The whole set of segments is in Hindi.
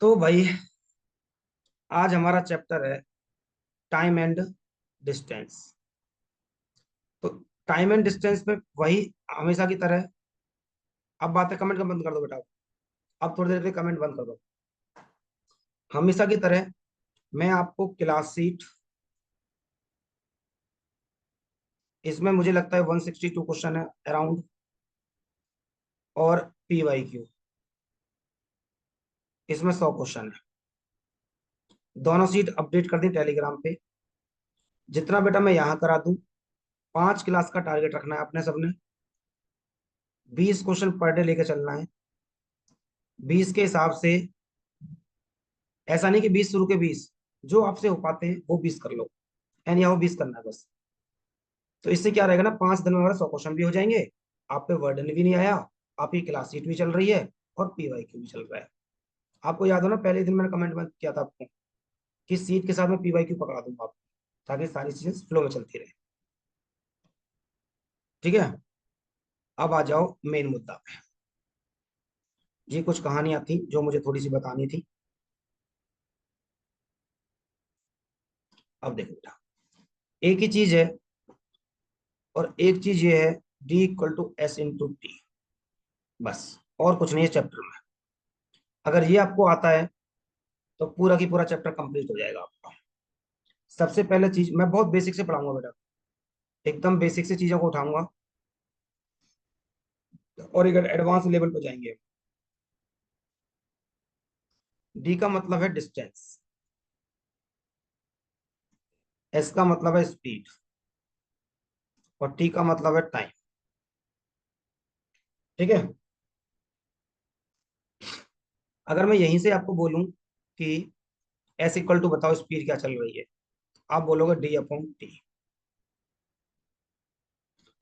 तो भाई आज हमारा चैप्टर है टाइम एंड डिस्टेंस। तो टाइम एंड डिस्टेंस में वही हमेशा की तरह। अब बातें कमेंट का बंद कर दो बेटा। अब थोड़ी देर के कमेंट बंद कर दो। हमेशा की तरह मैं आपको क्लास सीट, इसमें मुझे लगता है 162 क्वेश्चन है अराउंड, और पी वाई क्यू इसमें 100 क्वेश्चन है। दोनों सीट अपडेट कर दी टेलीग्राम पे। जितना बेटा मैं यहाँ करा दूं, 5 क्लास का टारगेट रखना है अपने सबने। 20 क्वेश्चन पर डे लेके चलना है। 20 के हिसाब से, ऐसा नहीं कि 20 शुरू के 20, जो आपसे हो पाते हैं वो 20 कर लो। एंड यहाँ 20 करना है बस। तो इससे क्या रहेगा ना, 5 दिन में हमारे 100 क्वेश्चन भी हो जाएंगे। आप पे वर्डन भी नहीं आया। आपकी क्लास शीट भी चल रही है और पीवाई क्यू भी चल रहा है। आपको याद हो ना, पहले दिन मैंने कमेंट में किया था आपको कि सीट के साथ मैं पीवाई क्यू पकड़ा दूंगा आपको, ताकि सारी चीजें फ्लो में चलती रहे। ठीक है। अब आ जाओ मेन मुद्दा पे। ये कुछ कहानियां थी जो मुझे थोड़ी सी बतानी थी। अब देखो बेटा, एक ही चीज है, और एक चीज ये है, D equal to S into T. बस, और कुछ नहीं है चैप्टर में। अगर ये आपको आता है तो पूरा की पूरा चैप्टर कंप्लीट हो जाएगा आपका। सबसे पहले चीज मैं बहुत बेसिक से पढ़ाऊंगा बेटा, एकदम बेसिक से चीजों को उठाऊंगा और एक एडवांस लेवल पर जाएंगे। डी का मतलब है डिस्टेंस, एस का मतलब है स्पीड, और टी का मतलब है टाइम। ठीक है। अगर मैं यहीं से आपको बोलूं कि एस इक्वल टू बताओ स्पीड क्या चल रही है, आप बोलोगे डी अपॉन टी।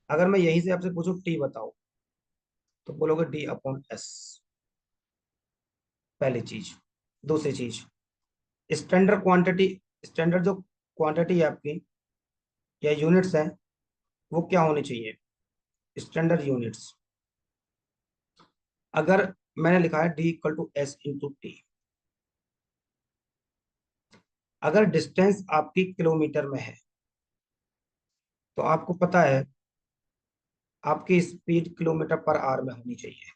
अगर मैं यहीं से आपसे पूछूं टी बताओ, तो बोलोगे डी अपॉन एस। पहली चीज। दूसरी चीज, स्टैंडर्ड क्वांटिटी, स्टैंडर्ड जो क्वांटिटी है आपकी या यूनिट्स है, वो क्या होनी चाहिए? Standard units. अगर मैंने लिखा है D equal to S into T, अगर डिस्टेंस आपकी किलोमीटर में है, तो आपको पता है आपकी स्पीड किलोमीटर पर आवर में होनी चाहिए।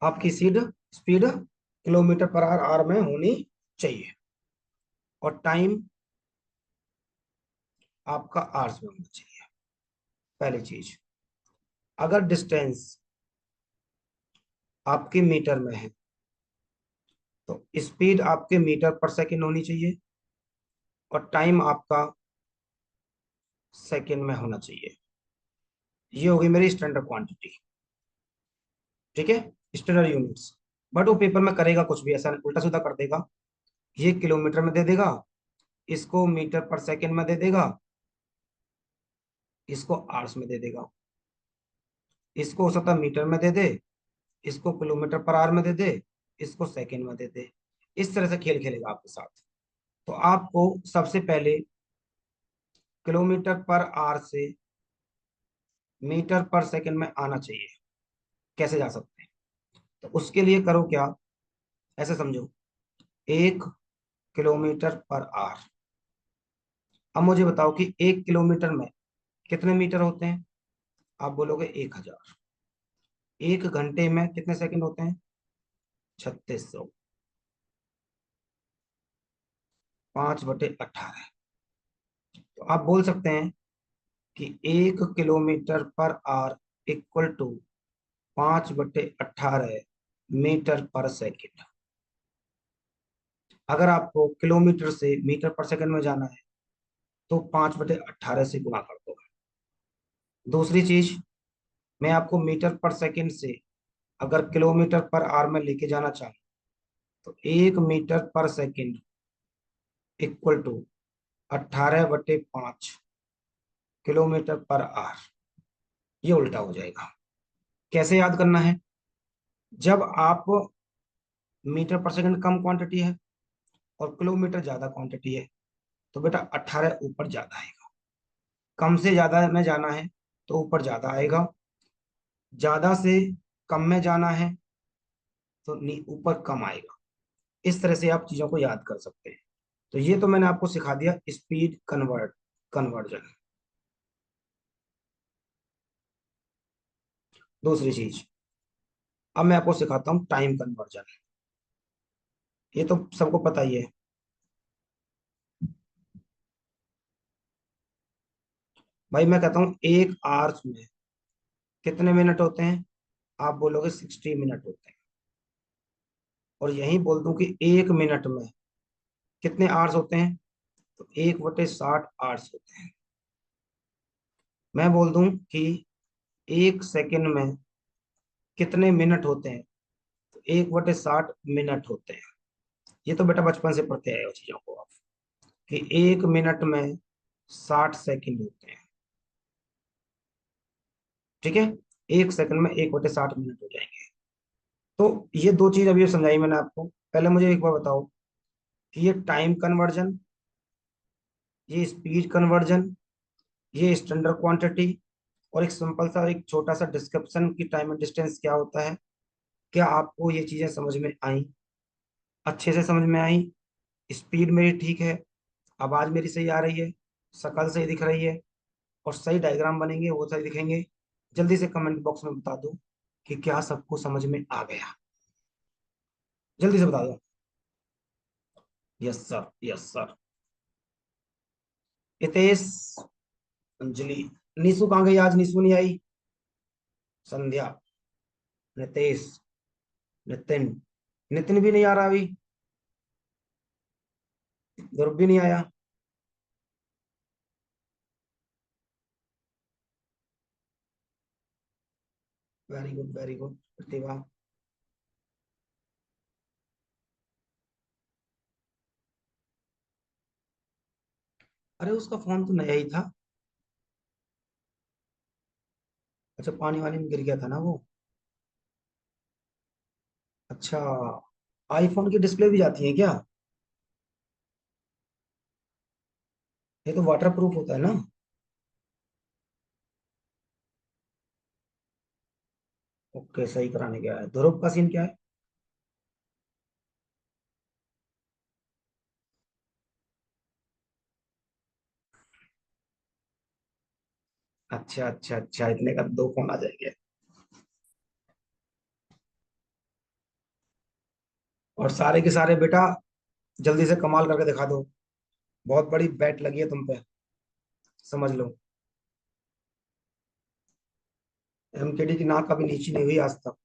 आपकी speed speed kilometre per our में होनी चाहिए, और टाइम आपका आवर्स में होना चाहिए। पहली चीज। अगर डिस्टेंस आपके मीटर में है, तो स्पीड आपके मीटर पर सेकंड होनी चाहिए, और टाइम आपका सेकंड में होना चाहिए। ये होगी मेरी स्टैंडर्ड क्वांटिटी। ठीक है, स्टैंडर्ड यूनिट्स। बट वो पेपर में करेगा कुछ भी ऐसा उल्टा सीधा कर देगा। ये किलोमीटर में दे देगा, इसको मीटर पर सेकंड में दे देगा, इसको आवर्स में दे देगा। इसको हो सकता है मीटर में दे दे, इसको किलोमीटर पर आवर में दे दे, इसको सेकंड में दे दे। इस तरह से खेल खेलेगा आपके साथ। तो आपको सबसे पहले किलोमीटर पर आवर से मीटर पर सेकंड में आना चाहिए। कैसे जा सकते हैं? तो उसके लिए करो क्या, ऐसे समझो, 1 किलोमीटर पर आवर। अब मुझे बताओ कि 1 किलोमीटर में कितने मीटर होते हैं? आप बोलोगे 1000। 1 घंटे में कितने सेकंड होते हैं? 3600। 5/18। तो आप बोल सकते हैं कि 1 kilometre per hour equal to 5/18 metre per second. अगर आपको किलोमीटर से मीटर पर सेकंड में जाना है, तो 5/18 से गुणा कर दो। दूसरी चीज, मैं आपको मीटर पर सेकंड से अगर किलोमीटर पर आवर में लेके जाना चाहूँ, तो 1 metre per second equal to 18/5 kilometre per hour. ये उल्टा हो जाएगा। कैसे याद करना है? जब आप, मीटर पर सेकंड कम क्वांटिटी है और किलोमीटर ज्यादा क्वांटिटी है, तो बेटा 18 ऊपर ज्यादा आएगा। कम से ज्यादा में जाना है तो ऊपर ज्यादा आएगा, ज्यादा से कम में जाना है तो ऊपर कम आएगा। इस तरह से आप चीजों को याद कर सकते हैं। तो ये तो मैंने आपको सिखा दिया स्पीड कन्वर्जन। दूसरी चीज, अब मैं आपको सिखाता हूँ टाइम कन्वर्जन। ये तो सबको पता ही है। भाई मैं कहता हूँ एक आवर्स में कितने मिनट होते हैं? आप बोलोगे 60 मिनट होते हैं। और यही बोल दूं कि एक मिनट में कितने आवर्स होते हैं? तो 1/60 आवर्स होते हैं। मैं बोल दूं कि एक सेकंड में कितने मिनट होते हैं? तो 1/60 मिनट होते हैं। ये तो बेटा बचपन से पढ़ते आए हो चीजों को आप, कि एक मिनट में 60 सेकंड होते हैं। ठीक है, एक सेकंड में 1/60 मिनट हो जाएंगे। तो ये दो चीज अभी समझाई मैंने आपको। पहले मुझे एक बार बताओ कि ये टाइम कन्वर्जन, ये स्पीड कन्वर्जन, ये स्टैंडर्ड क्वांटिटी, और एक सिंपल सा एक छोटा सा डिस्क्रिप्शन की टाइम एंड डिस्टेंस क्या होता है। क्या आपको ये चीजें समझ में आई? अच्छे से समझ में आई? स्पीड मेरी ठीक है, आवाज मेरी सही आ रही है, शक्ल सही दिख रही है, और सही डायग्राम बनेंगे वो सही दिखेंगे? जल्दी से कमेंट बॉक्स में बता दो कि क्या सबको समझ में आ गया। जल्दी से बता दो। Yes sir, yes sir. Hitesh, Anjali, Nishu कहाँ गई? आज निशु नहीं आई। संध्या, नितेश, नितिन, नितिन भी नहीं आ रहा अभी। ध्रुव भी नहीं आया। वेरी गुड, वेरी गुड प्रतिभा। अरे उसका फोन तो नया ही था। अच्छा, पानी वानी में गिर गया था ना वो। अच्छा, आईफोन की डिस्प्ले भी जाती है क्या? ये तो वाटर प्रूफ होता है ना। ओके, सही कराने गया है। ध्रुव का सीन क्या है? अच्छा अच्छा अच्छा, इतने का दो फोन आ जाएंगे। और सारे के सारे बेटा जल्दी से कमाल करके दिखा दो। बहुत बड़ी बैट लगी है तुम पे, समझ लो। एमकेडी की नाक कभी नीची नहीं हुई आज तक,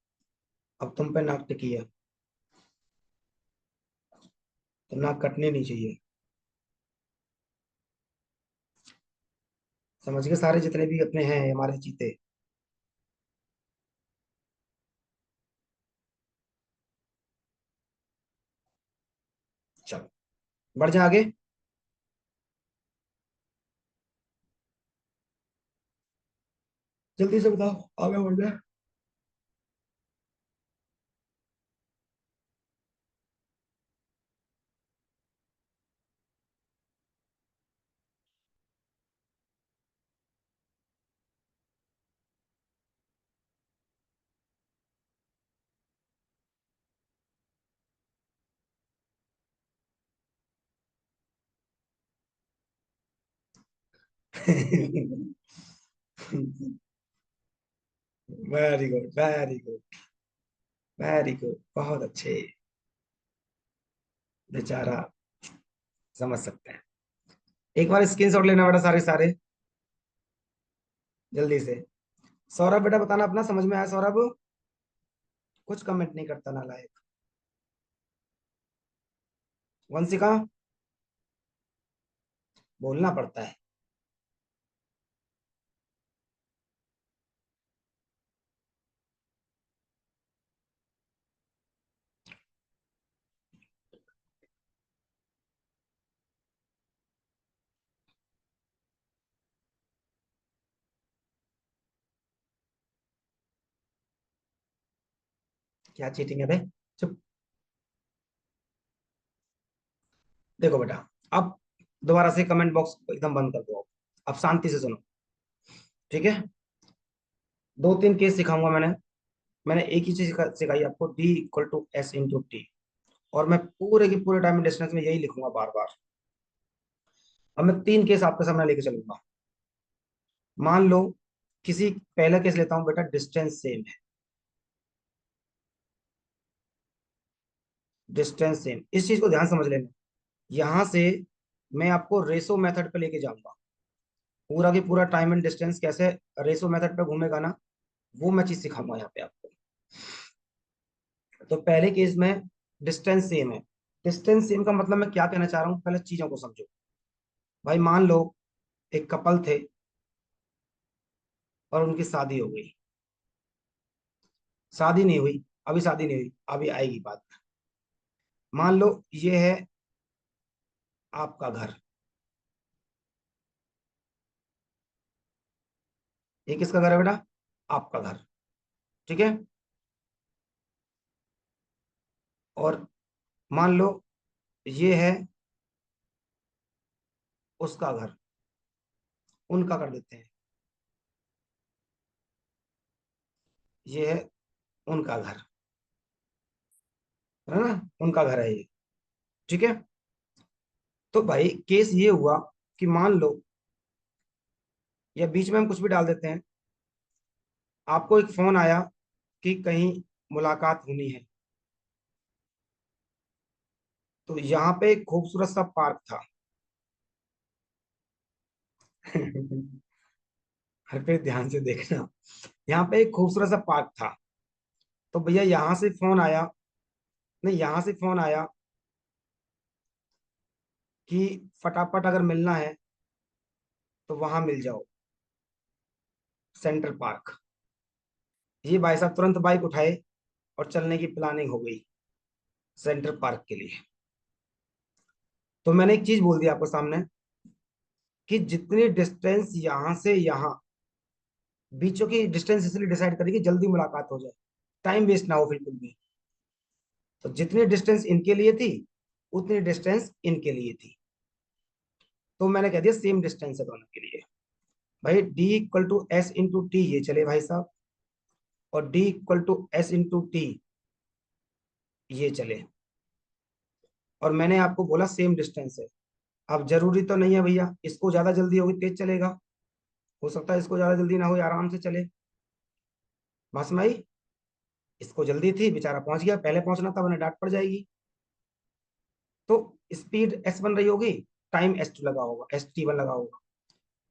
अब तुम पे नाक टिकी है। तो नाक कटनी नहीं चाहिए। समझ गए सारे जितने भी अपने हैं हमारे चीते। चलो, बढ़ जा आगे। जल्दी से बताओ, आगे बढ़ जाए। Very good, very good, very good, बहुत अच्छे। बेचारा, समझ सकते हैं। एक बार स्क्रीनशॉट लेना बेटा, सारे सारे, जल्दी से। सौरभ बेटा बताना अपना, समझ में आया सौरभ? कुछ कमेंट नहीं करता नालायक। वंशिका, बोलना पड़ता है। क्या चीटिंग है बे? चुप। देखो बेटा, अब दोबारा से कमेंट बॉक्स एकदम बंद कर दो। अब शांति से सुनो। ठीक है, दो तीन केस सिखाऊंगा मैंने। मैंने एक ही चीज सिखाई आपको, D = S × T। और मैं पूरे के पूरे टाइम डिस्टेंस में यही लिखूंगा बार बार। अब मैं तीन केस आपके सामने लेके चलूंगा। मान लो किसी, पहला केस लेता हूं बेटा, डिस्टेंस सेम है। डिस्टेंस सेम, इस चीज को ध्यान समझ लेना। यहां से मैं आपको रेशो मेथड पे लेके जाऊंगा। पूरा की पूरा टाइम एंड डिस्टेंस कैसे रेशो मेथड पे घूमेगा ना, वो मैं चीज सिखाऊंगा यहाँ पे आपको। तो पहले केस में डिस्टेंस सेम है। डिस्टेंस सेम का मतलब मैं क्या कहना चाह रहा हूँ, पहले चीजों को समझो। भाई मान लो एक कपल थे और उनकी शादी हो गई। शादी नहीं हुई, अभी शादी नहीं हुई, अभी आएगी बात। मान लो ये है आपका घर, ये किसका घर है बेटा? आपका घर। ठीक है। और मान लो ये है उसका घर, उनका कर देते हैं। ये है उनका घर, है ना? उनका घर है ये। ठीक है। तो भाई केस ये हुआ कि मान लो, या बीच में हम कुछ भी डाल देते हैं, आपको एक फोन आया कि कहीं मुलाकात होनी है। तो यहाँ पे एक खूबसूरत सा पार्क था। हर पे ध्यान से देखना। यहाँ पे एक खूबसूरत सा पार्क था। तो भैया यहाँ से फोन आया, नहीं यहाँ से फोन आया कि फटाफट अगर मिलना है तो वहां मिल जाओ, सेंट्रल पार्क। ये भाई साहब तुरंत बाइक उठाए और चलने की प्लानिंग हो गई सेंट्रल पार्क के लिए। तो मैंने एक चीज बोल दी आपको सामने कि जितनी डिस्टेंस यहाँ से यहाँ, बीचों की डिस्टेंस इसलिए डिसाइड करेगी जल्दी मुलाकात हो जाए, टाइम वेस्ट ना हो बिल्कुल भी। तो जितनी डिस्टेंस इनके लिए थी उतनी डिस्टेंस इनके लिए थी। तो मैंने कह दिया सेम डिस्टेंस है दोनों के लिए। भाई D equal to S into T ये चले भाई साहब, और D equal to S into T ये चले। और मैंने आपको बोला सेम डिस्टेंस है। अब जरूरी तो नहीं है भैया इसको ज्यादा जल्दी होगी तेज चलेगा, हो सकता है इसको ज्यादा जल्दी ना हो, आराम से चले। भाई इसको जल्दी थी, बेचारा पहुंच गया, पहले पहुंचना था, वरना डांट पड़ जाएगी। तो स्पीड एस बन रही होगी, टाइम एस टू लगा होगा, एस टी वन लगा होगा।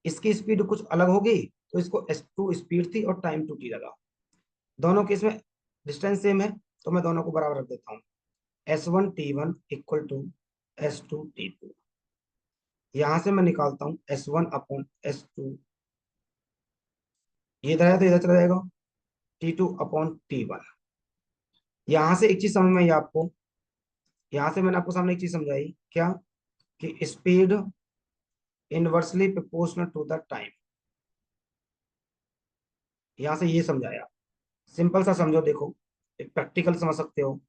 इसकी स्पीड कुछ अलग होगी, तो इसको एस टू स्पीड थी और टाइम टू टी लगा। दोनों केस में डिस्टेंस सेम है, तो मैं दोनों को बराबर रख देता हूँ। S one T one equal to S two T two. यहां से मैं निकालता हूँ S one upon S two, ये इधर है तो इधर चला जाएगा, T two upon T one. यहां से एक चीज समझ में आई आपको, यहां से मैंने आपको सामने एक चीज समझाई क्या, कि speed inversely proportional to the time. यहां से ये समझाया, सिंपल सा समझो, देखो एक प्रैक्टिकल समझ सकते हो।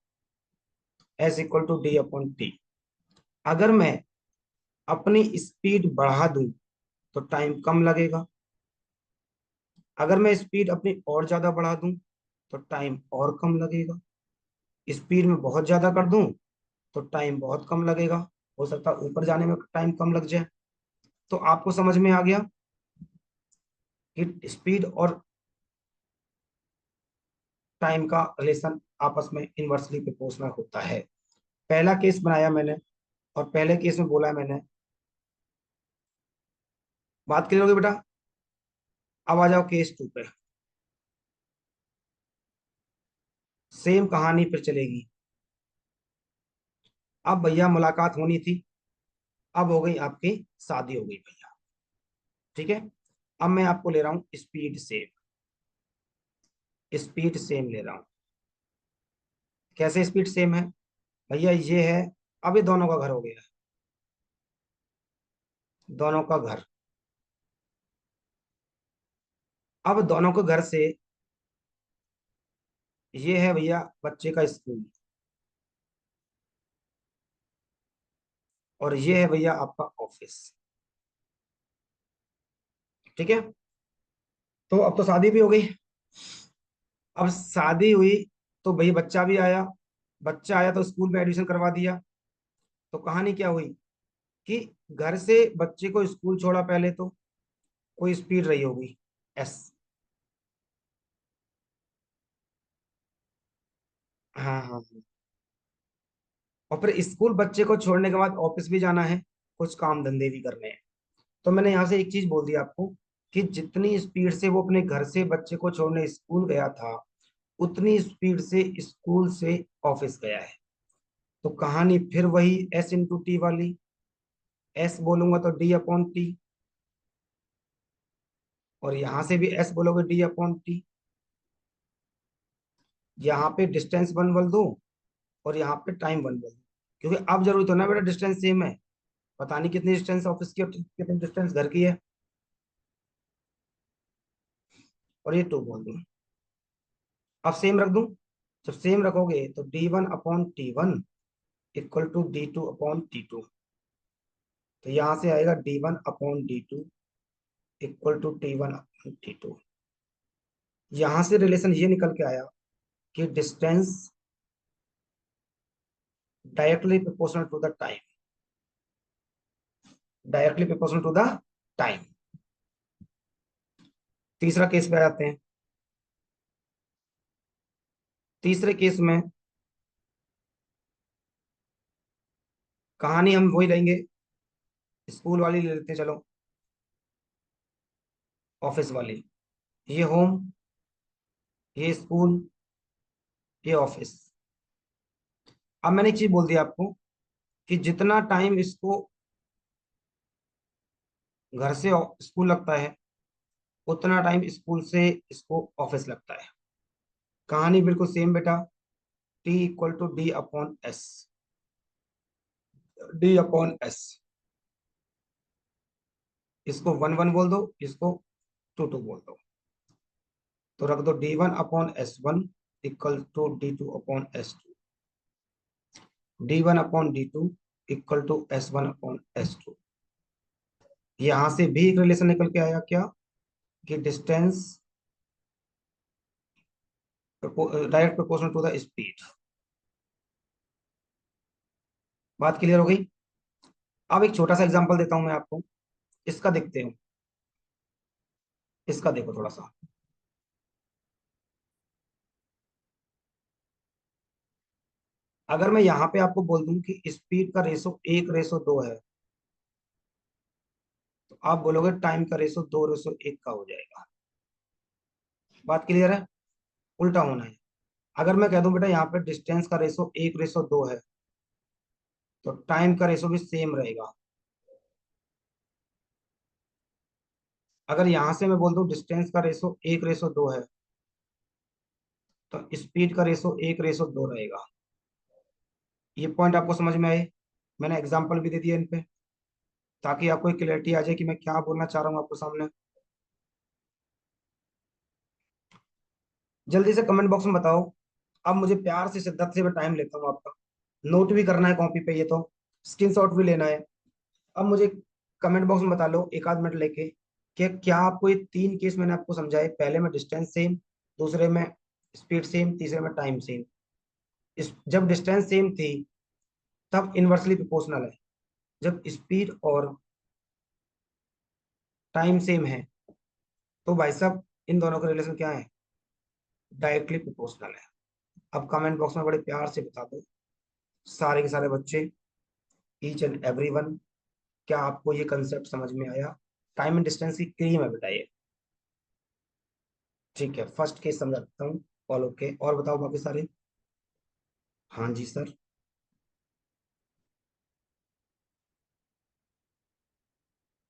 S equal to D upon T. अगर मैं अपनी स्पीड बढ़ा दूं तो टाइम कम लगेगा, अगर मैं स्पीड अपनी और ज्यादा बढ़ा दूं तो टाइम और कम लगेगा, स्पीड में बहुत ज्यादा कर दूं तो टाइम बहुत कम लगेगा, हो सकता है ऊपर जाने में टाइम कम लग जाए। तो आपको समझ में आ गया कि स्पीड और टाइम का रिलेशन आपस में इनवर्सली प्रोपोर्शनल होता है। पहला केस बनाया मैंने, और पहले केस में बोला है मैंने। बात क्लियर होगी बेटा? अब आ जाओ केस टू पे। सेम कहानी फिर चलेगी। अब भैया मुलाकात होनी थी, अब हो गई आपकी शादी हो गई भैया। ठीक है। अब मैं आपको ले रहा हूं स्पीड सेम, स्पीड सेम ले रहा हूं। कैसे स्पीड सेम है? भैया ये है, अब ये दोनों का घर हो गया, दोनों का घर। अब दोनों के घर से ये है भैया बच्चे का स्कूल, और ये है भैया आपका ऑफिस। ठीक है। तो अब तो शादी भी हो गई। अब शादी हुई तो भाई बच्चा भी आया, बच्चा आया तो स्कूल में एडमिशन करवा दिया। तो कहानी क्या हुई कि घर से बच्चे को स्कूल छोड़ा पहले, तो कोई स्पीड रही होगी एस। हाँ हाँ हाँ। और फिर स्कूल बच्चे को छोड़ने के बाद ऑफिस भी जाना है, कुछ काम धंधे भी करने हैं। तो मैंने यहाँ से एक चीज बोल दी आपको कि जितनी स्पीड से वो अपने घर से बच्चे को छोड़ने स्कूल गया था, उतनी स्पीड से स्कूल से ऑफिस गया है। तो कहानी फिर वही S × T वाली। एस बोलूंगा तो D/T, और यहां से भी एस बोलोगे D/T। यहाँ पे डिस्टेंस वन बोल दो, और यहाँ पे टाइम वन बोल दो, क्योंकि अब जरूरी तो ना बेटा डिस्टेंस सेम है। पता नहीं कितनी डिस्टेंस ऑफिस की और कितनी डिस्टेंस घर की है। और ये टू बोल दूं। अब सेम रख दूं। जब सेम रखोगे तो D1/T1 इक्वल टू D2/T2। तो यहां से आएगा D1/D2 इक्वल टू T1/T2। यहां से रिलेशन ये निकल के आया कि distance directly proportional to the time. Directly proportional to the time. तीसरा केस पे आ जाते हैं। तीसरे केस में कहानी हम वही रहेंगे, स्कूल वाली ले लेते हैं चलो, ऑफिस वाली। ये होम, ये स्कूल, ये ऑफिस। अब मैंने एक चीज बोल दी आपको कि जितना टाइम इसको घर से स्कूल लगता है, उतना टाइम स्कूल से इसको ऑफिस लगता है। कहानी बिल्कुल सेम बेटा। T = D/S। D/S। इसको वन वन बोल दो, इसको टू टू बोल दो। तो रख दो D1/S1 equal to D2/S2। D1/D2 equal to S1/S2। यहां से भी एक रिलेशन निकल के आया क्या, कि distance direct proportional to the speed. बात क्लियर हो गई। अब एक छोटा सा एग्जांपल देता हूं मैं आपको, इसका देखते हो। इसका देखो थोड़ा सा। अगर मैं यहाँ पे आपको बोल दूं कि स्पीड का रेशो 1:2 है, तो आप बोलोगे टाइम का रेशो 2:1 का हो जाएगा। बात क्लियर है। उल्टा होना है। अगर मैं कह दूं बेटा यहाँ पे डिस्टेंस का रेशो 1:2 है, तो टाइम का रेशो भी सेम रहेगा। अगर यहां से मैं बोल दूं डिस्टेंस का रेशो 1:2 है, तो स्पीड का रेशो 1:2 रहेगा। ये पॉइंट आपको समझ में आए। मैंने एग्जाम्पल भी दे दिया इन पे, ताकि आपको एक क्लैरिटी आ जाए कि मैं क्या बोलना चाह रहा हूँ आपको सामने। जल्दी से कमेंट बॉक्स में बताओ। अब मुझे प्यार से शिद्दत से मैं टाइम लेता हूँ आपका। नोट भी करना है कॉपी पे, ये तो स्क्रीनशॉट भी लेना है। अब मुझे कमेंट बॉक्स में बता लो एक आध मिनट लेके कि क्या आपको ये तीन केस मैंने आपको समझाए, पहले में डिस्टेंस सेम, दूसरे में स्पीड सेम, तीसरे में टाइम सेम। इस जब डिस्टेंस सेम थी तब इनवर्सली प्रोपोर्शनल है। जब स्पीड और टाइम सेम है, तो भाई साहब इन दोनों का रिलेशन क्या है, डायरेक्टली प्रोपोर्शनल है। अब कमेंट बॉक्स में बड़े प्यार से बता दो सारे के सारे बच्चे, ईच एंड एवरी वन, क्या आपको ये कंसेप्ट समझ में आया। टाइम एंड डिस्टेंस की क्रीम है बेटा ये। ठीक है, फर्स्ट केस समझाता हूँ। फॉलो के और बताओ बाकी सारे। हाँ जी सर।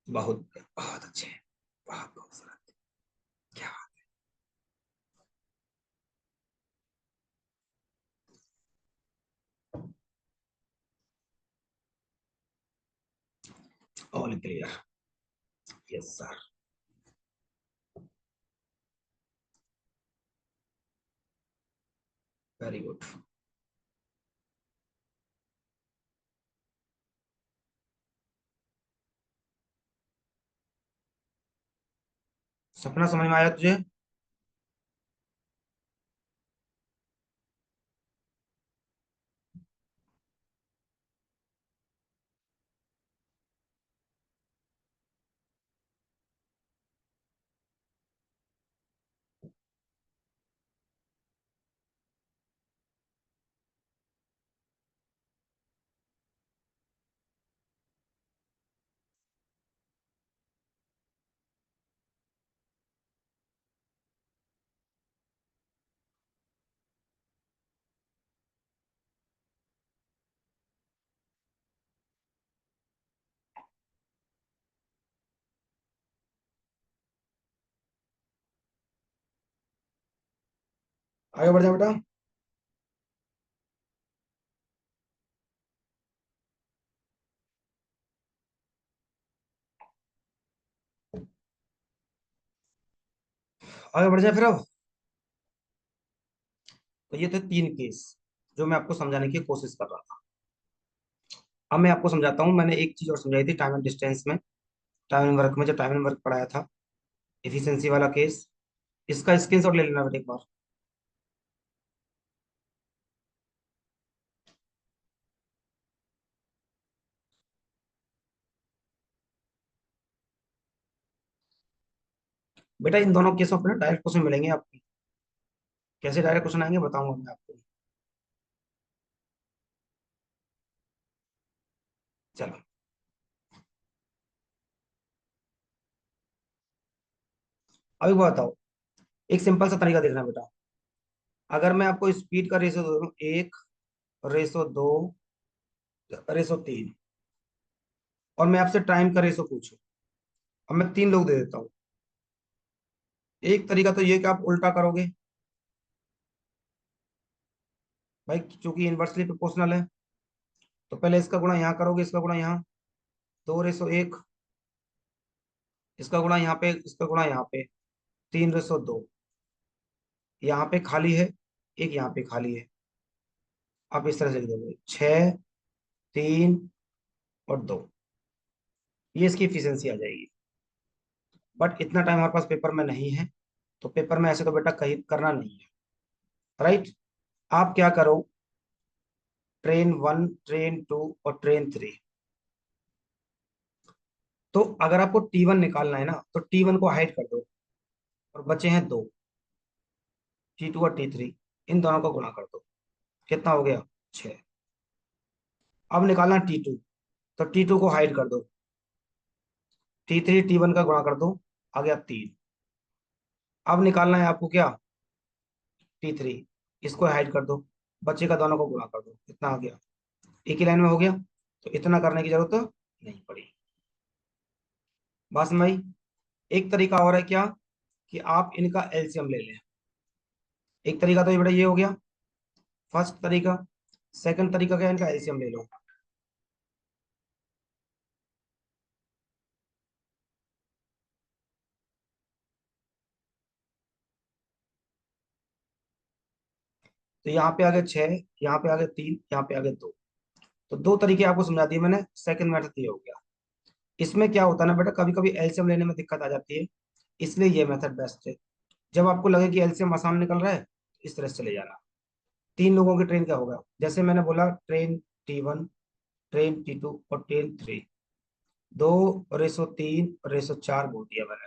बहुत बहुत अच्छे, बहुत खूबसूरत। क्या all clear. Yes sir. Very good. सपना समझ में आया तुझे। आगे बढ़ जाए बेटा। आगे बढ़ जाए फिर अब। तो ये थे तीन केस जो मैं आपको समझाने की कोशिश कर रहा था। अब मैं आपको समझाता हूँ। मैंने एक चीज और समझाई थी टाइम एंड डिस्टेंस में, टाइम एंड वर्क में, जब टाइम एंड वर्क पढ़ाया था, एफिशिएंसी वाला केस। इसका स्क्रीनशॉट ले लेना बेटा एक बार। बेटा इन दोनों केसों पर ना डायरेक्ट क्वेश्चन मिलेंगे आपको। कैसे डायरेक्ट क्वेश्चन आएंगे बताऊंगा मैं आपको। चलो, अभी बताओ। एक सिंपल सा तरीका देखना बेटा। अगर मैं आपको स्पीड का रेशो दे दूं, 1:2 रेशो 3, और मैं आपसे टाइम का रेशो पूछूं, अब मैं 3 लोग दे देता हूँ। एक तरीका तो ये कि आप उल्टा करोगे भाई, चूंकि इनवर्सली प्रोपोर्शनल है। तो पहले इसका गुणा यहाँ करोगे, इसका गुणा यहाँ, 2:1, इसका गुणा यहाँ पे, इसका गुणा यहाँ पे, 3:2। यहाँ पे खाली है, एक यहाँ पे खाली है। आप इस तरह से लिख दोगे 6, 3 और 2। ये इसकी इफिशियंसी आ जाएगी। बट इतना टाइम हमारे पास पेपर में नहीं है, तो पेपर में ऐसे तो बेटा कहीं करना नहीं है। राइट। आप क्या करो, ट्रेन 1, ट्रेन 2 और ट्रेन 3। तो अगर आपको T1 निकालना है ना, तो T1 को हाइड कर दो, और बचे हैं दो, T2 और T3। इन दोनों को गुणा कर दो। कितना हो गया? 6। अब निकालना T2, तो T2 को हाइड कर दो, T3 T1 का गुणा कर दो, आ गया 3। अब निकालना है आपको क्या? T3, इसको हाइड कर दो, बच्चे का दोनों को गुणा कर दो, इतना आ गया। एक ही लाइन में हो गया, तो इतना करने की जरूरत नहीं पड़ी। बात समझ आई? एक तरीका और है क्या, कि आप इनका एलसीएम ले लें। एक तरीका तो ये बेटा ये हो गया, फर्स्ट तरीका। सेकंड तरीका क्या है, इनका एलसीएम ले लो। तो यहाँ पे आ गए 6, यहाँ पे आ गए 3, यहाँ पे आ गए 2। तो दो तरीके आपको समझा दिए मैंने। सेकंड मेथड ये हो गया। इसमें क्या होता है ना बेटा, कभी कभी एलसीएम लेने में दिक्कत आ जाती है, इसलिए ये मेथड बेस्ट है। जब आपको लगे कि एलसीएम आसान निकल रहा है, इस तरह से चले जाना। 3 लोगों की ट्रेन क्या होगा, जैसे मैंने बोला, ट्रेन T1, ट्रेन T2 और ट्रेन 3। 2:3:4 बोल दिया मैंने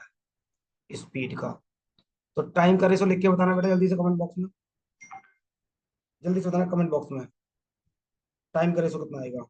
स्पीड का। तो टाइम का रेशो लिख के बताना बेटा जल्दी से कमेंट बॉक्स में। जल्दी से बताना कमेंट बॉक्स में, टाइम का रेशो कितना आएगा।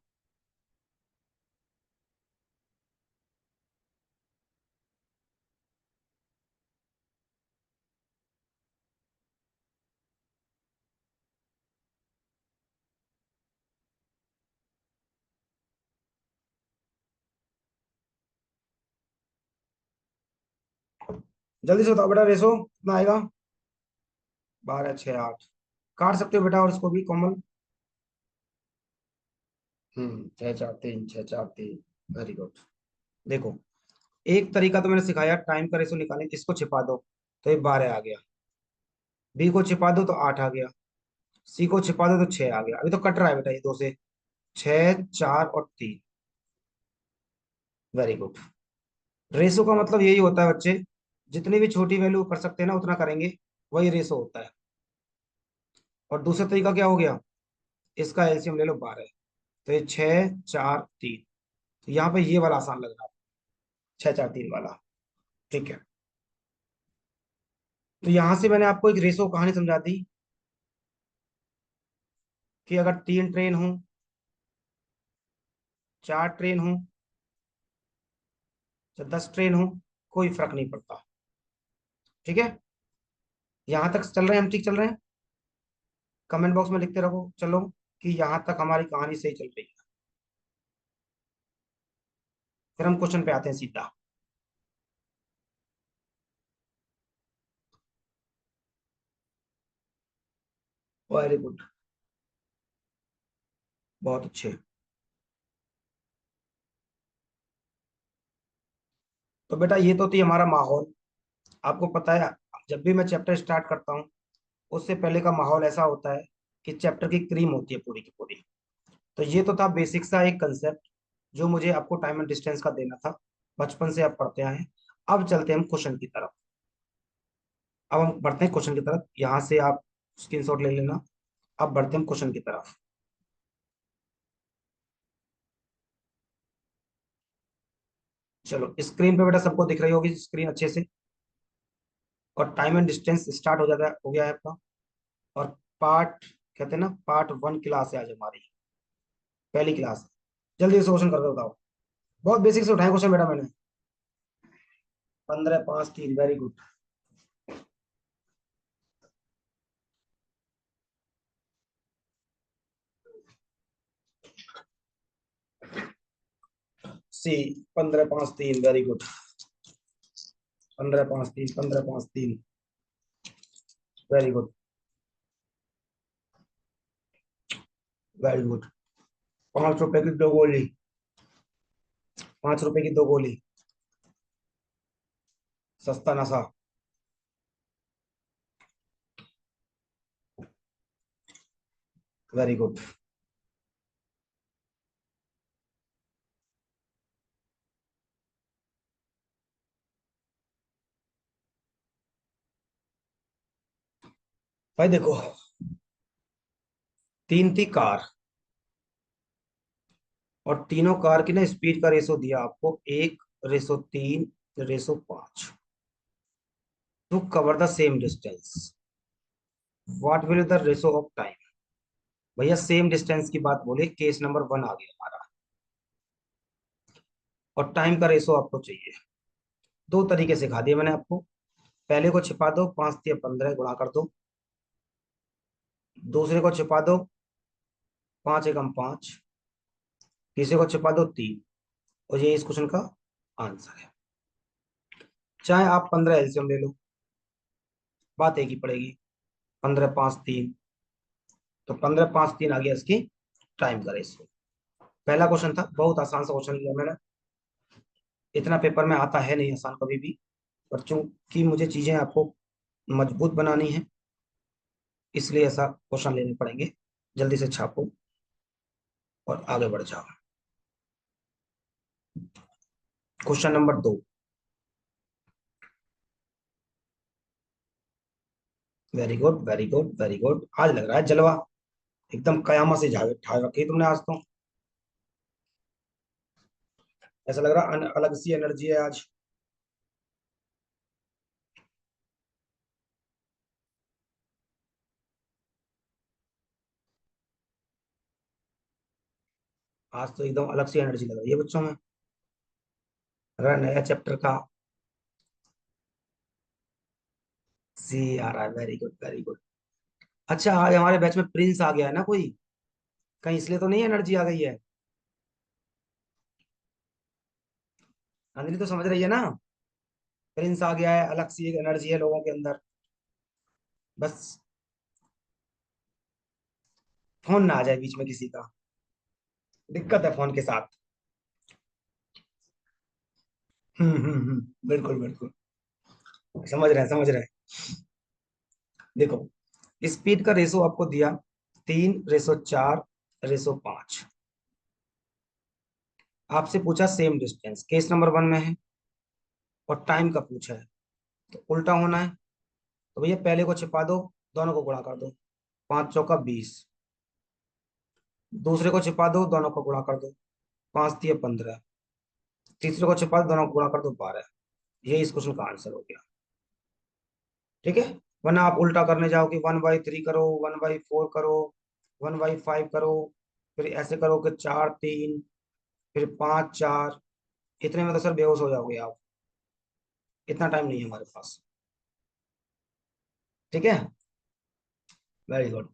जल्दी से बताओ बेटा, रेशो कितना आएगा? 12:6:8। काट सकते हो बेटा, और इसको भी कॉमन। 6:4:3, very good. देखो, एक तरीका तो मैंने सिखाया टाइम का रेशो निकालें, इसको छिपा दो, तो ये 12 आ गया। बी को छिपा दो तो 8 आ गया। सी को छिपा दो तो 6 आ गया। अभी तो कट रहा है बेटा ये दो से, 6, 4 और 3। Very good. रेशो का मतलब यही होता है बच्चे, जितनी भी छोटी वैल्यू कर सकते हैं ना उतना करेंगे, वही रेशो होता है। और दूसरा तरीका क्या हो गया, इसका एलसीएम ले लो 12। तो ये 6, 4, 3। तो यहाँ पे ये वाला आसान लग रहा है, 6, 4, 3 वाला। ठीक है। तो यहाँ से मैंने आपको एक रेशो कहानी समझा दी, कि अगर 3 ट्रेन हो, 4 ट्रेन हो, या 10 ट्रेन हो, कोई फर्क नहीं पड़ता। ठीक है। यहाँ तक चल रहे हैं हम, ठीक चल रहे हैं? कमेंट बॉक्स में लिखते रहो चलो, कि यहाँ तक हमारी कहानी सही चल रही है। फिर हम क्वेश्चन पे आते हैं सीधा। Very good. बहुत अच्छे। तो बेटा ये तो थी हमारा माहौल। आपको पता है, जब भी मैं चैप्टर स्टार्ट करता हूँ उससे पहले का माहौल ऐसा होता है कि चैप्टर की क्रीम होती है पूरी की पूरी। तो ये तो था बेसिक सा एक कंसेप्ट जो मुझे आपको टाइम एंड डिस्टेंस का देना था। बचपन से आप पढ़ते आए हैं। अब चलते हैं हम क्वेश्चन की तरफ। अब हम बढ़ते हैं क्वेश्चन की तरफ, यहाँ से आप स्क्रीनशॉट ले लेना। अब बढ़ते हैं क्वेश्चन की तरफ। चलो, स्क्रीन पे बेटा सबको दिख रही होगी स्क्रीन अच्छे से। और टाइम एंड डिस्टेंस स्टार्ट हो जाता है, हो गया है आपका। और पार्ट, कहते हैं ना, पार्ट वन क्लास है आज हमारी, पहली क्लास है। जल्दी से क्वेश्चन करके बताओ। बहुत बेसिक से उठाए क्वेश्चन बेटा मैंने। 15 5 3, वेरी गुड। सी, 15 5 3, very good. 15 5 3, 15 5 3, very good. Very good. 5 रुपए की दो गोली। 5 रुपए की दो गोली। सस्ता नशा। Very good. भाई देखो, तीन थी कार, और तीनों कार की ना स्पीड का रेशो दिया आपको 1:3:5 to cover the same distance. What will the ratio of time. भैया सेम डिस्टेंस की बात बोले, केस नंबर वन आ गया हमारा। और टाइम का रेशो आपको चाहिए। दो तरीके सिखा दिए मैंने आपको। पहले को छिपा दो, 5 3 15 गुणा कर दो। दूसरे को छिपा दो, 5 1 5। तीसरे को छिपा दो, 3। और ये इस क्वेश्चन का आंसर है। चाहे आप 15 एलसीएम ले लो, बात एक ही पड़ेगी। 15 5 3, तो 15 5 3 आ गया इसकी टाइम का रेशियो। पहला क्वेश्चन था, बहुत आसान सा क्वेश्चन लिया मैंने। इतना पेपर में आता है नहीं आसान कभी भी। पर चूंकि मुझे चीजें आपको मजबूत बनानी है, इसलिए ऐसा क्वेश्चन लेने पड़ेंगे। जल्दी से छापो और आगे बढ़ जाओ। Question number 2। Very good, very good, very good. आज लग रहा है जलवा। एकदम कयामत से झाड़ ठाड़ रखी है तुमने आज तो। ऐसा लग रहा है अलग सी एनर्जी है आज। आज तो एकदम अलग सी एनर्जी लग रही है बच्चों में। लग रहा है नया चैप्टर का सी आ रहा है। Very good, very good. अच्छा, आज हमारे बैच में प्रिंस आ गया है ना कोई? कहीं इसलिए तो नहीं एनर्जी आ गई है? अंजलि तो समझ रही है ना? प्रिंस आ गया है, अलग सी एक एनर्जी है लोगों के अंदर। बस फोन ना आ जाए बीच में किसी का। दिक्कत है फोन के साथ। बिल्कुल बिल्कुल। समझ रहे हैं, समझ रहे हैं। देखो, स्पीड का रेशो आपको दिया 3:4:5। आपसे पूछा same distance, case number one में है। और टाइम का पूछा है, तो उल्टा होना है। तो भैया पहले को छिपा दो, दोनों को गुणा कर दो। 5 चौका 20। दूसरे को छिपा दो, दोनों को गुणा कर दो। 5 3 15। तीसरे को छिपा दो, दोनों को गुणा कर दो, 12। ये इस क्वेश्चन का आंसर हो गया। ठीक है। वरना आप उल्टा करने जाओ कि 1/3 करो, 1/4 करो, 1/5 करो, फिर ऐसे करो कि 4 3, फिर 5 4। इतने में तो सर बेहोश हो जाओगे आप। इतना टाइम नहीं है हमारे पास। ठीक है। Very good.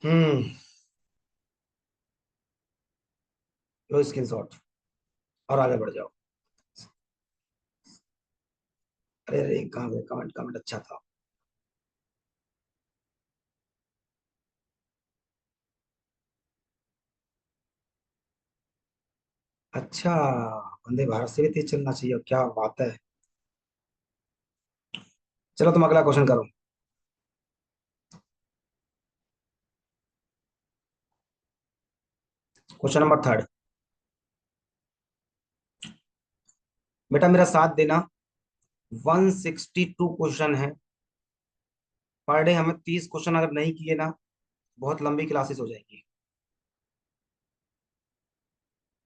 हम्म। लो स्क्रीनशॉट और आगे बढ़ जाओ। अरे अरे, कहाँ गए कमेंट? कमेंट अच्छा था। अच्छा, वंदे भारत से भी तेज चलना चाहिए, क्या बात है। चलो तुम अगला क्वेश्चन करो। Question number third. बेटा मेरा साथ देना। 162 क्वेश्चन है। पर डे हमें 30 क्वेश्चन अगर नहीं किए ना, बहुत लंबी क्लासेस हो जाएगी।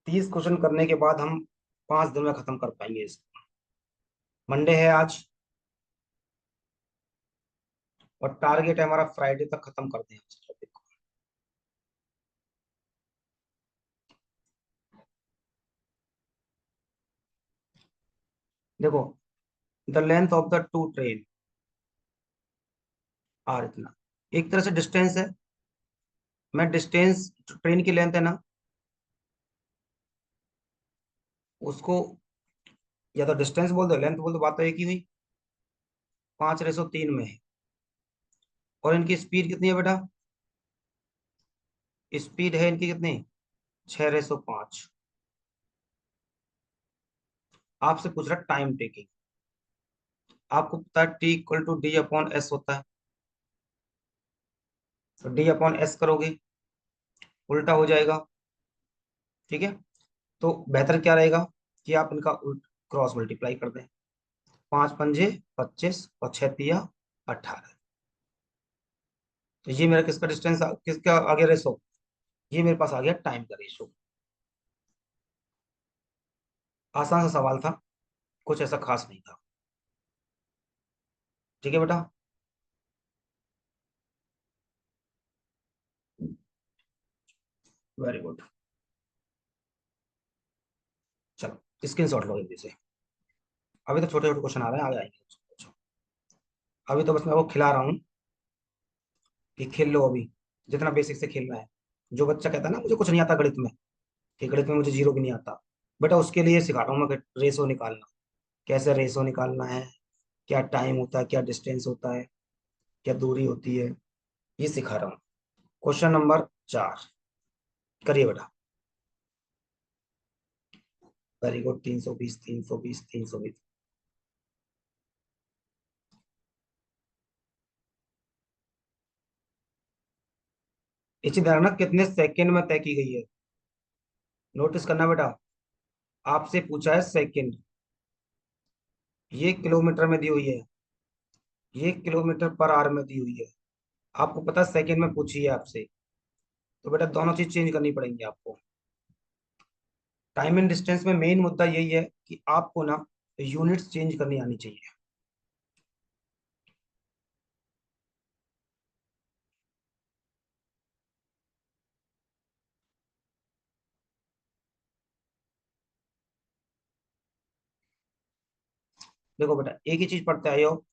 30 क्वेश्चन करने के बाद हम 5 दिन में खत्म कर पाएंगे इसको। मंडे है आज, और टारगेट है हमारा फ्राइडे तक खत्म कर दें इस टॉपिक को। देखो, the length of the two train are इतना। एक तरह से डिस्टेंस है। मैं डिस्टेंस, ट्रेन की लेंथ है ना, उसको या तो डिस्टेंस बोल दो लेंथ बोल दो, बात तो एक ही हुई। 5/3 में है। और इनकी स्पीड कितनी है बेटा? स्पीड है इनकी कितनी? 6/5। आपसे पूछ रहा टाइम टेकिंग। आपको पता है T = D/S होता है। तो D/S करोगे, उल्टा हो जाएगा। ठीक है। तो बेहतर क्या रहेगा कि आप इनका उल्ट क्रॉस मल्टीप्लाई कर दें। 5×5 = 25 और 6×3 = 18। तो ये मेरा किसका डिस्टेंस, किसका आगे रेशो? ये मेरे पास आ गया टाइम का रेशो। आसान सा सवाल था, कुछ ऐसा खास नहीं था। ठीक है बेटा। Very good. चलो स्क्रीन शॉट लो जल्दी से। अभी तो छोटे छोटे क्वेश्चन आ रहे हैं, आगे आएंगे। अच्छा, अभी तो बस मैं वो खिला रहा हूँ कि खेल लो अभी, जितना बेसिक से खेलना है। जो बच्चा कहता है ना मुझे कुछ नहीं आता गणित में, कि गणित में मुझे जीरो भी नहीं आता, बेटा उसके लिए सिखा रहा हूँ मैं कि रेशो निकालना, कैसे रेशो निकालना है, क्या टाइम होता है, क्या डिस्टेंस होता है, क्या दूरी होती है, ये सिखा रहा हूँ। क्वेश्चन नंबर 4 करिए बेटा। Very good. 320 320 320। इसी तरह ना कितने सेकंड में तय की गई है, नोटिस करना बेटा। आपसे पूछा है सेकंड, ये किलोमीटर में दी हुई है, ये किलोमीटर पर आवर में दी हुई है। आपको पता है सेकंड में पूछी है आपसे, तो बेटा दोनों चीज चेंज करनी पड़ेंगी आपको। टाइम एंड डिस्टेंस में मेन मुद्दा यही है कि आपको ना यूनिट्स चेंज करनी आनी चाहिए। देखो बेटा, एक ही चीज पढ़ते आए हो,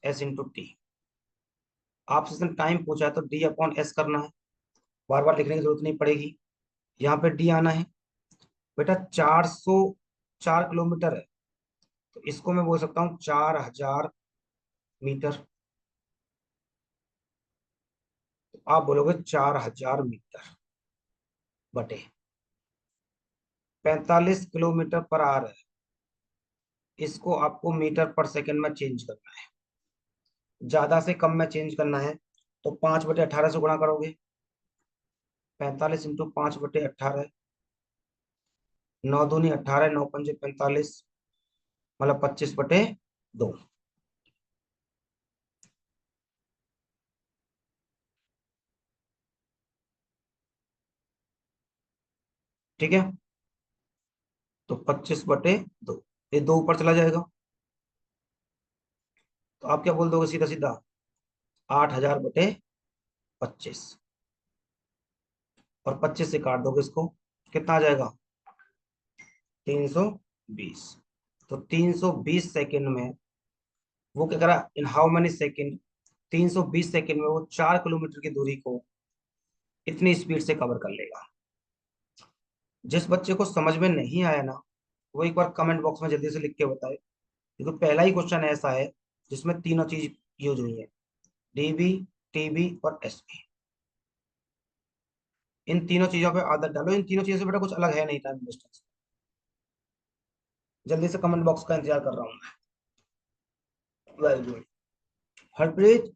S × T। आपसे सिर्फ टाइम पूछा है तो D/S करना है, बार बार लिखने की जरूरत नहीं पड़ेगी। यहाँ पे D आना है। बेटा 404 किलोमीटर है, तो इसको मैं बोल सकता हूँ 4000 मीटर। तो आप बोलोगे 4000 मीटर बटे 45 किलोमीटर पर आवर है, इसको आपको मीटर पर सेकंड में चेंज करना है। ज्यादा से कम में चेंज करना है तो 5/18 से गुणा करोगे। 45 × 5/18, 9×2 = 18, 9×5 = 45, मतलब 25/2। ठीक है। तो 25/2, ये दो ऊपर चला जाएगा। तो आप क्या बोल दोगे सीधा सीधा? 8000/25, और 25 से काट दोगे इसको, कितना आ जाएगा? 320। तो 320 सेकंड में वो क्या करा, in how many second, 320 second में वो 4 किलोमीटर की दूरी को इतनी स्पीड से कवर कर लेगा। जिस बच्चे को समझ में नहीं आया ना, वो एक बार कमेंट बॉक्स में जल्दी से लिख के बताए, क्योंकि पहला ही क्वेश्चन ऐसा है जिसमें तीनों चीज यूज हुई है, डीबी, टीबी और एसबी। इन तीनों चीजों पे आदत डालो, इन तीनों चीजों से बेटा कुछ अलग है नहीं टाइम डिस्टेंस। जल्दी से कमेंट बॉक्स का इंतजार कर रहा हूँ मैं। Very good. हरप्रीत,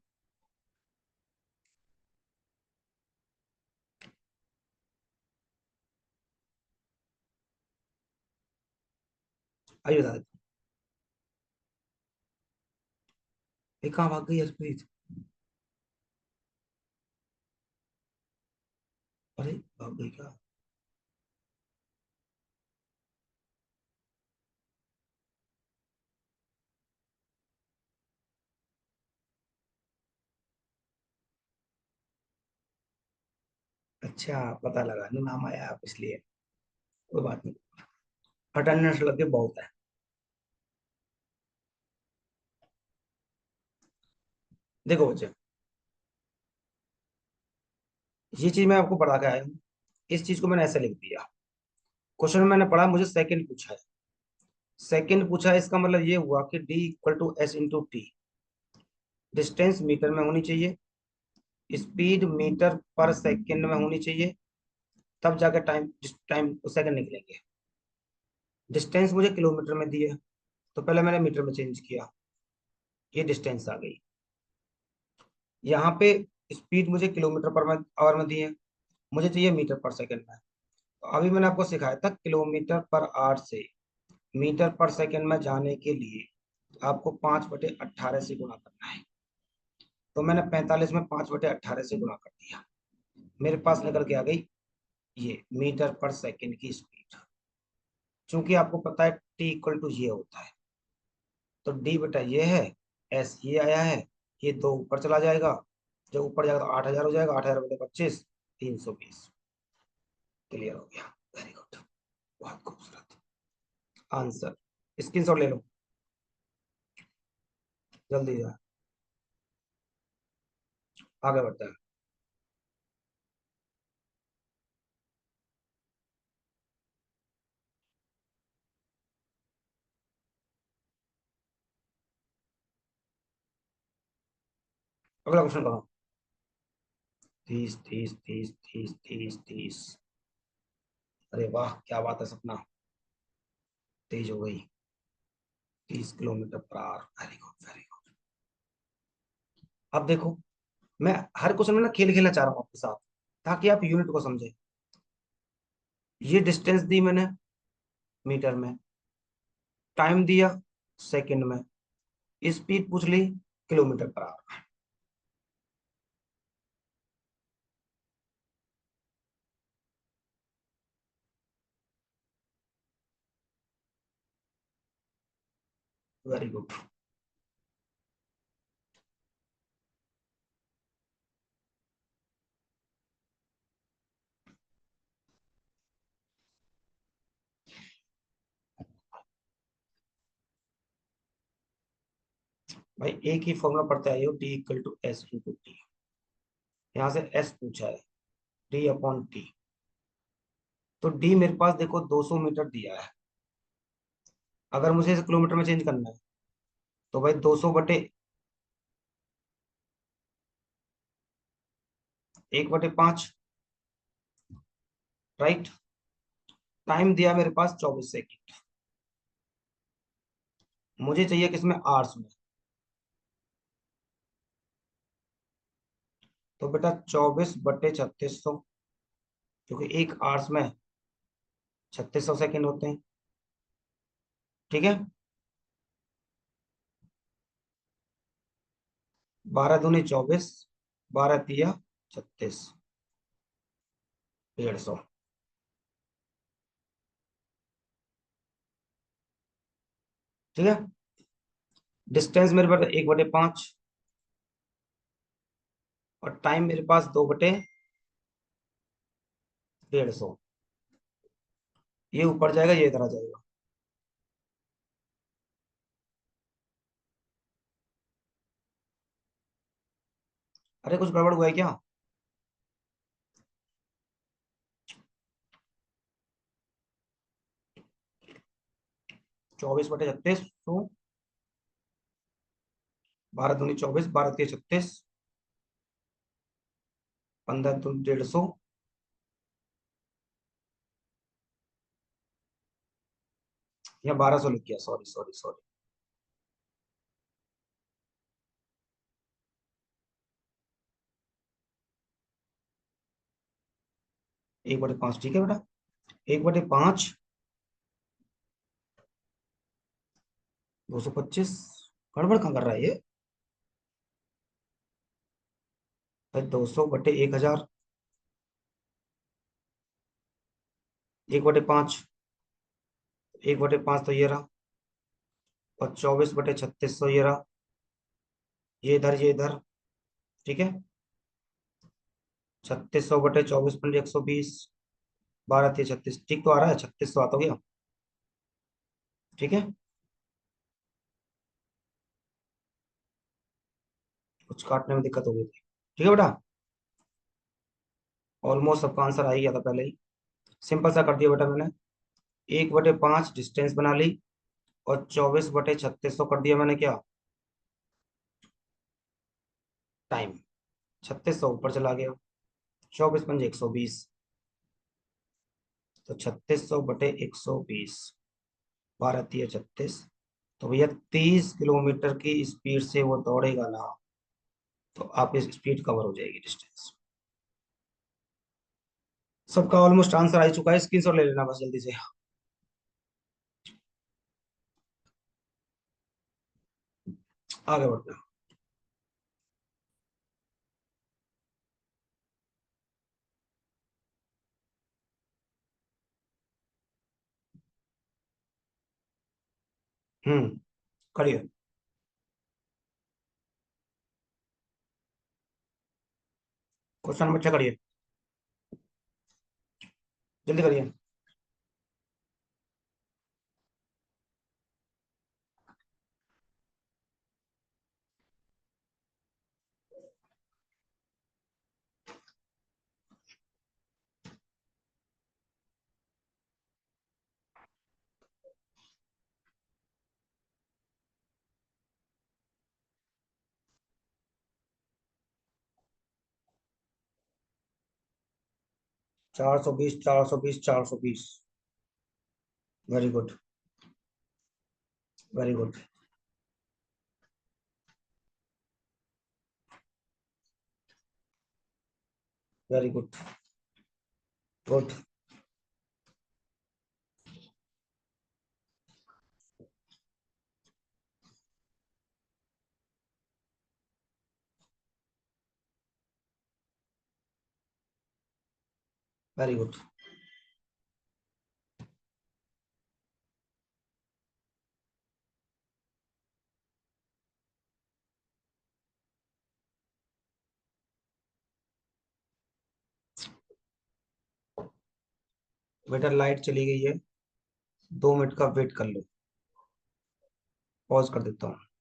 आइए बता देता हूँ। कहाँ भाग गई हरप्रीत? अरे भाग गई क्या? अच्छा, पता लगा ना, नाम आया आप इसलिए। कोई बात नहीं, अटेंडेंस लग के बहुत है। देखो बच्चे, ये चीज मैं आपको पढ़ा के आया हूँ, इस चीज को मैंने ऐसे लिख दिया। क्वेश्चन में मैंने पढ़ा, मुझे सेकंड पूछा है। सेकंड पूछा है, इसका मतलब ये हुआ कि D equal to S into T. Distance metre में होनी चाहिए, स्पीड मीटर पर सेकंड में होनी चाहिए, तब जाके टाइम टाइम सेकंड निकलेंगे। डिस्टेंस मुझे किलोमीटर में दी है, तो पहले मैंने मीटर में चेंज किया, ये डिस्टेंस आ गई। यहाँ पे स्पीड मुझे किलोमीटर पर आवर में दी है, मुझे चाहिए मीटर पर सेकंड में। तो अभी मैंने आपको सिखाया था, किलोमीटर पर आवर से मीटर पर सेकंड में जाने के लिए आपको 5/18 से गुणा करना है। तो मैंने 45 में 5/18 से गुणा कर दिया, मेरे पास निकल के आ गई ये मीटर पर सेकंड की स्पीड। चूंकि आपको पता है टी इक्वल टू ये होता है, तो डी बटा ये है, एस ये आया है, ये दो ऊपर चला जाएगा, जब ऊपर जाएगा तो 8,000 हो जाएगा, 8,000 बटे 25, 320। क्लियर हो गया, वेरी गुड, बहुत खूबसूरत आंसर। स्क्रीनशॉट ले लो, जल्दी जाए, आगे बढ़ते हैं। अगला क्वेश्चन करो। 30 30 30 30 30 30। अरे वाह, क्या बात है सपना, तेज हो गई। 30 kilometre per hour, very good very good. अब देखो, मैं हर क्वेश्चन में ना खेल खेलना चाह रहा हूँ आपके साथ, ताकि आप यूनिट को समझे। ये डिस्टेंस दी मैंने मीटर में, टाइम दिया सेकंड में, स्पीड पूछ ली kilometre per hour. Very good. भाई एक ही फॉर्मूला पढ़ते आइए, D equal to S into T. यहाँ से एस पूछा है, डी अपॉन टी। तो डी मेरे पास देखो 200 मीटर दिया है, अगर मुझे इसे किलोमीटर में चेंज करना है तो भाई 200/1/5, राइट। टाइम दिया मेरे पास 24 सेकेंड, मुझे चाहिए किसमें, आवर्स में। तो बेटा 24/3600, क्योंकि एक आवर्स में 3600 सेकेंड होते हैं, ठीक है। 12 दूनी 24, 12 तिया 36, 150। ठीक है। डिस्टेंस मेरे पास 1/5, और टाइम मेरे पास 2/150। ये ऊपर जाएगा, ये इधर आ जाएगा। अरे कुछ गड़बड़ हुआ है क्या? 24/3600 12 दूनी 24, 12 3 36, 15 दूनी 150, या 1200 लिख गया, सॉरी सॉरी सॉरी। 1/5, ठीक है बेटा। 1/5, 225। गड़बड़ कहाँ कर रहा है ये? भाई 200/1000, 1/5, 1/5 तो ये रहा, और 24/3600 ये रहा, ये इधर ये इधर, ठीक है। 3600/24 × 120, 12 3 36, ठीक तो आ रहा है, 3600 आता हो गया, ठीक है। कुछ काटने में दिक्कत हो गई थी, ठीक है बेटा। ऑलमोस्ट सबका आंसर आ ही गया था पहले ही। सिंपल सा कर दिया बेटा मैंने। 1/5 डिस्टेंस बना ली, और 24/3600 कर दिया मैंने क्या, टाइम। 3600 ऊपर चला गया, 24 × 120, तो 3600/120, 12 3 36, तो भैया 30 किलोमीटर की स्पीड से वो दौड़ेगा ना, तो आप इस स्पीड कवर हो जाएगी डिस्टेंस। सबका ऑलमोस्ट आंसर आ ही चुका है, स्क्रीनशॉट ले लेना बस जल्दी से। आगे बढ़ते हैं। करिए। क्वेश्चन नंबर 6 करिए, जल्दी करिए। 420, 420, 420। Very good, very good, very good, good, very good. बेटा लाइट चली गई है, 2 मिनट का वेट कर लो, पॉज कर देता हूँ।